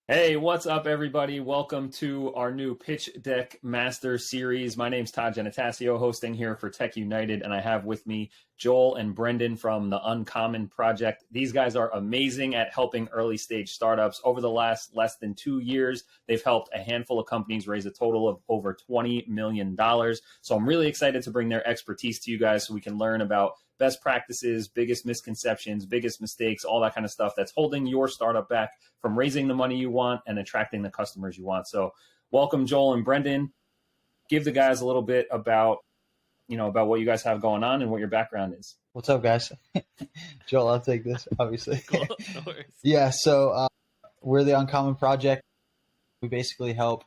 Hey, what's up, everybody? Welcome to our new Pitch Deck Master Series. My name's Todd Genetasio, hosting here for Tech United, and I have with me Joel and Brendan from the Uncommon Project. These guys are amazing at helping early stage startups. Over the last less than 2 years, they've helped a handful of companies raise a total of over $20 million. So I'm really excited to bring their expertise to you guys so we can learn about best practices, biggest misconceptions, biggest mistakes, all that kind of stuff that's holding your startup back from raising the money you want and attracting the customers you want. So welcome, Joel and Brendan. Give the guys a little bit about what you guys have going on and what your background is. What's up, guys? Joel, I'll take this, obviously. Cool. No worries. Yeah, so we're the Uncommon Project. We basically help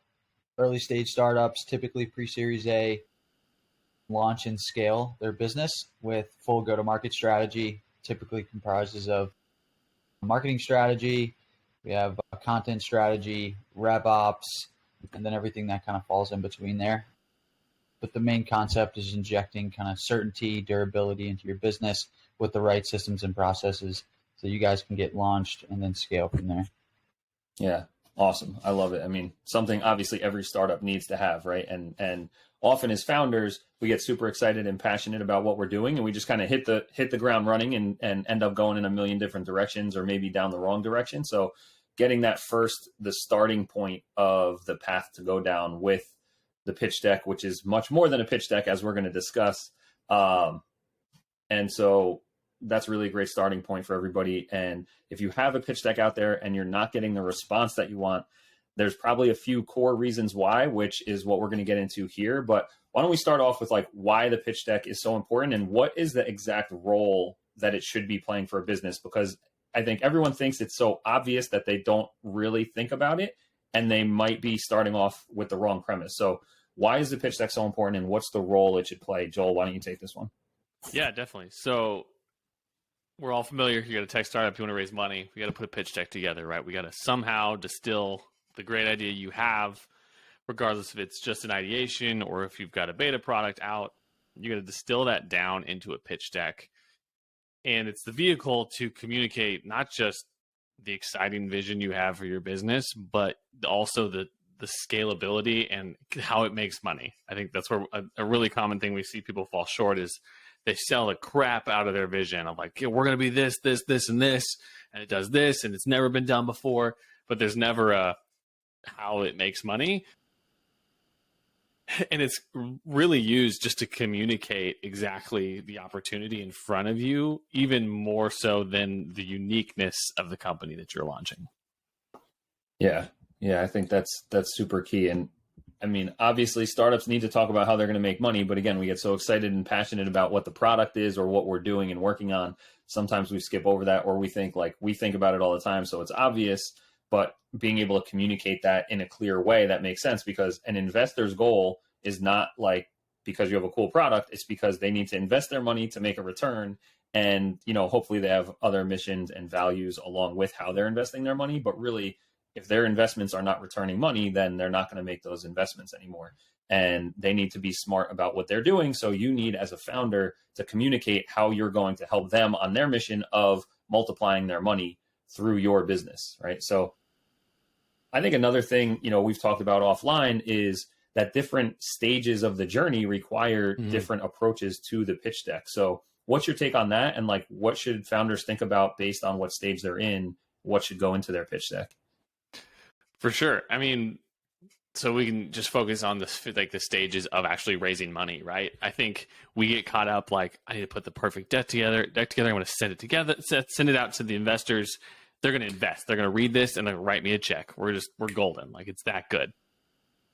early stage startups, typically pre-Series A, launch and scale their business with full go-to-market strategy, typically comprises of marketing strategy, we have a content strategy, rev ops, and then everything that kind of falls in between there. But the main concept is injecting kind of certainty, durability into your business with the right systems and processes so you guys can get launched and then scale from there. Yeah, awesome. I love it. I mean, something obviously every startup needs to have, right? And often as founders, we get super excited and passionate about what we're doing, and we just kind of hit the ground running and end up going in a million different directions or maybe down the wrong direction. So getting the starting point of the path to go down with the pitch deck, which is much more than a pitch deck, as we're going to discuss. And so that's really a great starting point for everybody. And if you have a pitch deck out there and you're not getting the response that you want, there's probably a few core reasons why, which is what we're going to get into here. But why don't we start off with why the pitch deck is so important and what is the exact role that it should be playing for a business? Because I think everyone thinks it's so obvious that they don't really think about it, and they might be starting off with the wrong premise. So why is the pitch deck so important, and what's the role it should play? Joel, why don't you take this one? Yeah, definitely. So we're all familiar. You got a tech startup, you want to raise money. We got to put a pitch deck together, right? We got to somehow distill the great idea you have, regardless if it's just an ideation or if you've got a beta product out. You got to distill that down into a pitch deck. And it's the vehicle to communicate not just the exciting vision you have for your business, but also the scalability and how it makes money. I think that's where a really common thing we see people fall short is they sell the crap out of their vision of yeah, we're going to be this, this, this, and this, and it does this, and it's never been done before, but there's never a how it makes money. And it's really used just to communicate exactly the opportunity in front of you, even more so than the uniqueness of the company that you're launching. Yeah, I think that's super key. And I mean, obviously startups need to talk about how they're going to make money, but again, we get so excited and passionate about what the product is or what we're doing and working on. Sometimes we skip over that, or we think about it all the time, so it's obvious. But being able to communicate that in a clear way that makes sense, because an investor's goal is not because you have a cool product, it's because they need to invest their money to make a return. And, hopefully they have other missions and values along with how they're investing their money. But really, if their investments are not returning money, then they're not going to make those investments anymore. And they need to be smart about what they're doing. So you need, as a founder, to communicate how you're going to help them on their mission of multiplying their money through your business, right? So I think another thing, we've talked about offline is that different stages of the journey require different approaches to the pitch deck. So what's your take on that? And what should founders think about based on what stage they're in? What should go into their pitch deck? For sure. I mean, so we can just focus on the stages of actually raising money, right? I think we get caught up I need to put the perfect deck together. I want to send it out to the investors. They're going to invest. They're going to read this and they're going to write me a check. We're golden. It's that good.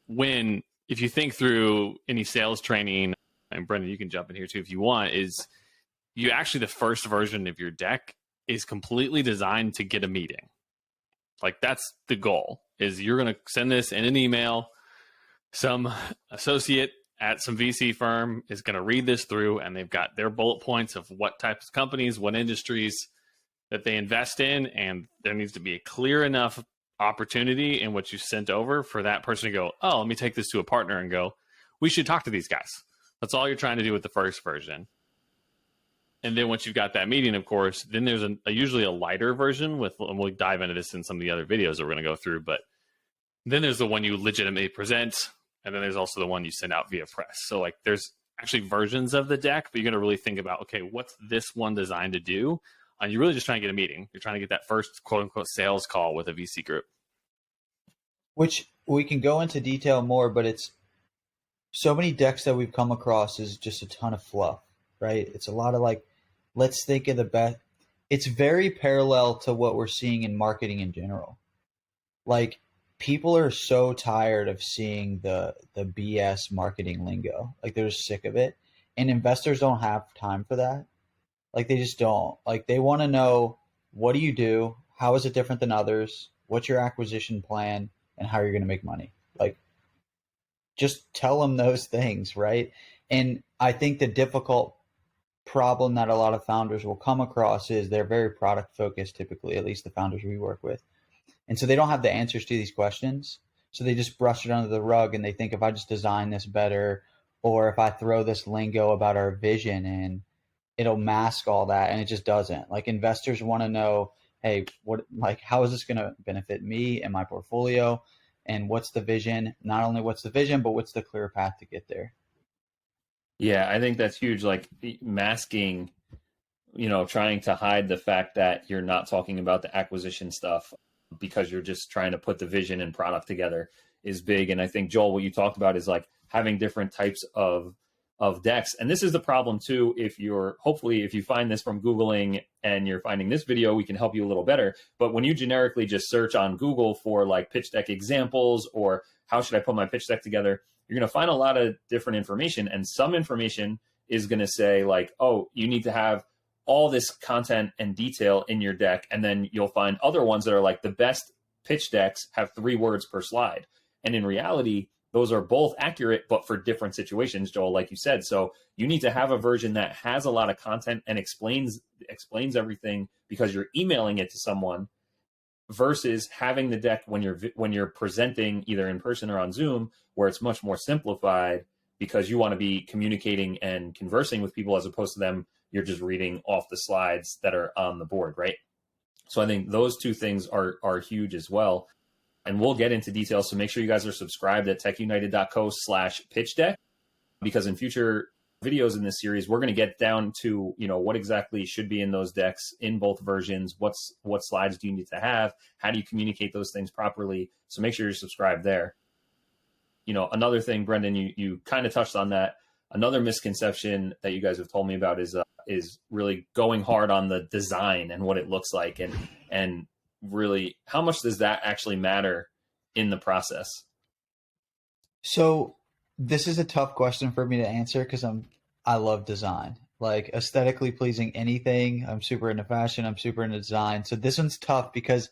If you think through any sales training, and Brendan, you can jump in here too if you want, is you actually, the first version of your deck is completely designed to get a meeting. That's the goal, is you're going to send this in an email. Some associate at some VC firm is going to read this through, and they've got their bullet points of what types of companies, what industries that they invest in. And there needs to be a clear enough opportunity in what you sent over for that person to go, oh, let me take this to a partner and go, we should talk to these guys. That's all you're trying to do with the first version. And then once you've got that meeting, of course, then there's usually a lighter version with, and we'll dive into this in some of the other videos that we're going to go through. But then there's the one you legitimately present, and then there's also the one you send out via press. So like there's actually versions of the deck, but you're going to really think about, okay, what's this one designed to do? And you're really just trying to get a meeting. You're trying to get that first quote unquote sales call with a VC group. Which we can go into detail more, but it's so many decks that we've come across is just a ton of fluff, right? It's a lot of like, let's think of the best. It's very parallel to what we're seeing in marketing in general. Like people are so tired of seeing the BS marketing lingo. Like they're just sick of it. And investors don't have time for that. Like they just don't. Like they want to know, what do you do? How is it different than others? What's your acquisition plan? And how you're going to make money? Like just tell them those things, right? And I think the difficult problem that a lot of founders will come across is they're very product focused, typically, at least the founders we work with. And so they don't have the answers to these questions. So they just brush it under the rug and they think if I just design this better, or if I throw this lingo about our vision in, it'll mask all that. And it just doesn't. Like investors want to know, hey, how is this going to benefit me and my portfolio? And what's the vision? Not only what's the vision, but what's the clear path to get there? Yeah, I think that's huge. Like masking, trying to hide the fact that you're not talking about the acquisition stuff because you're just trying to put the vision and product together is big. And I think, Joel, what you talked about is like having different types of decks. And this is the problem too. If you find this from Googling and you're finding this video, we can help you a little better. But when you generically just search on Google for like pitch deck examples or how should I put my pitch deck together, you're going to find a lot of different information. And some information is going to say like, oh, you need to have all this content and detail in your deck. And then you'll find other ones that are like the best pitch decks have 3 words per slide. And in reality, those are both accurate, but for different situations, Joel, like you said. So you need to have a version that has a lot of content and explains everything because you're emailing it to someone, versus having the deck when you're presenting either in person or on Zoom, where it's much more simplified because you want to be communicating and conversing with people as opposed to them, you're just reading off the slides that are on the board, right? So I think those two things are huge as well. And we'll get into details. So make sure you guys are subscribed at techunited.co/pitch deck, because in future videos in this series, we're going to get down to, what exactly should be in those decks in both versions. What slides do you need to have? How do you communicate those things properly? So make sure you're subscribed there. Another thing, Brendan, you kind of touched on that. Another misconception that you guys have told me about is really going hard on the design and what it looks like, and really how much does that actually matter in the process? So this is a tough question for me to answer because I love design, like aesthetically pleasing anything. I'm super into fashion. I'm super into design. So this one's tough because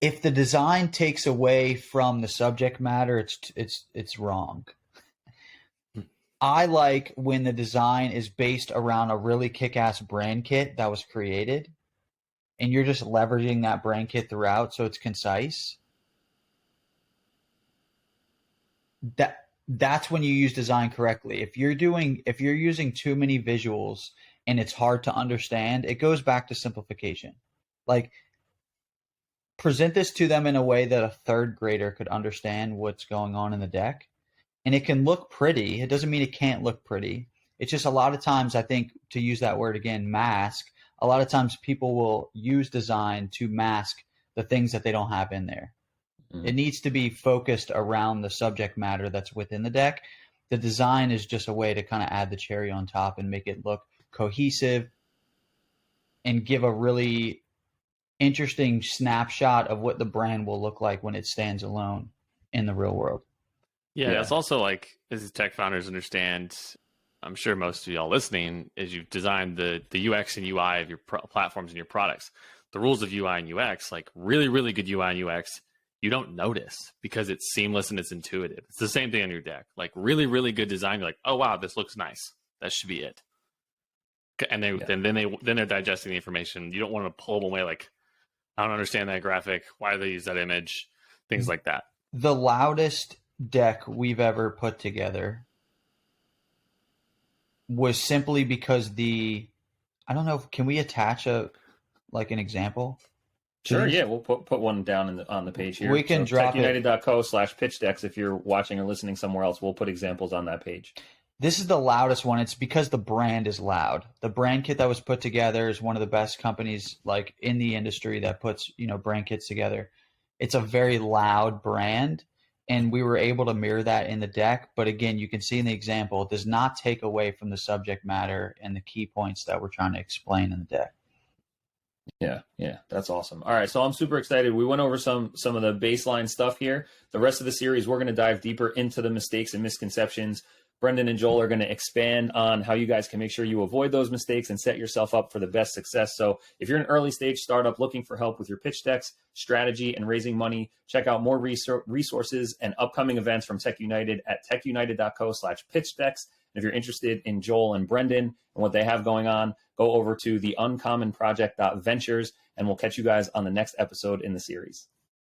if the design takes away from the subject matter, it's wrong. I like when the design is based around a really kick-ass brand kit that was created, and you're just leveraging that brand kit throughout, so it's concise. That's when you use design correctly. If you're using too many visuals and it's hard to understand, it goes back to simplification. Like, present this to them in a way that a third grader could understand what's going on in the deck. And it can look pretty. It doesn't mean it can't look pretty. It's just a lot of times, I think, to use that word again, mask, a lot of times people will use design to mask the things that they don't have in there. It needs to be focused around the subject matter that's within the deck. The design is just a way to kind of add the cherry on top and make it look cohesive and give a really interesting snapshot of what the brand will look like when it stands alone in the real world. Yeah, it's also like, as tech founders understand, I'm sure most of y'all listening, is you've designed the UX and UI of your platforms and your products. The rules of UI and UX, like really, really good UI and UX, you don't notice because it's seamless and it's intuitive. It's the same thing on your deck. Like really, really good design, you're like, oh wow, this looks nice. That should be it. And then they're digesting the information. You don't want to pull them away like, I don't understand that graphic. Why do they use that image? Things like that. The loudest deck we've ever put together was simply because I don't know, can we attach an example? Sure, These? yeah, we'll put one down on the page here. We can drop it. techunited.co/pitch decks. If you're watching or listening somewhere else, we'll put examples on that page. This is the loudest one. It's because the brand is loud. The brand kit that was put together is one of the best companies like in the industry that puts, brand kits together. It's a very loud brand, and we were able to mirror that in the deck. But again, you can see in the example, it does not take away from the subject matter and the key points that we're trying to explain in the deck. Yeah, that's awesome. All right, so I'm super excited. We went over some of the baseline stuff here. The rest of the series, we're going to dive deeper into the mistakes and misconceptions. Brendan and Joel are going to expand on how you guys can make sure you avoid those mistakes and set yourself up for the best success. So if you're an early stage startup looking for help with your pitch decks, strategy, and raising money, check out more resources and upcoming events from Tech United at techunited.co/pitch decks. And if you're interested in Joel and Brendan and what they have going on, go over to the uncommonproject.ventures, and we'll catch you guys on the next episode in the series.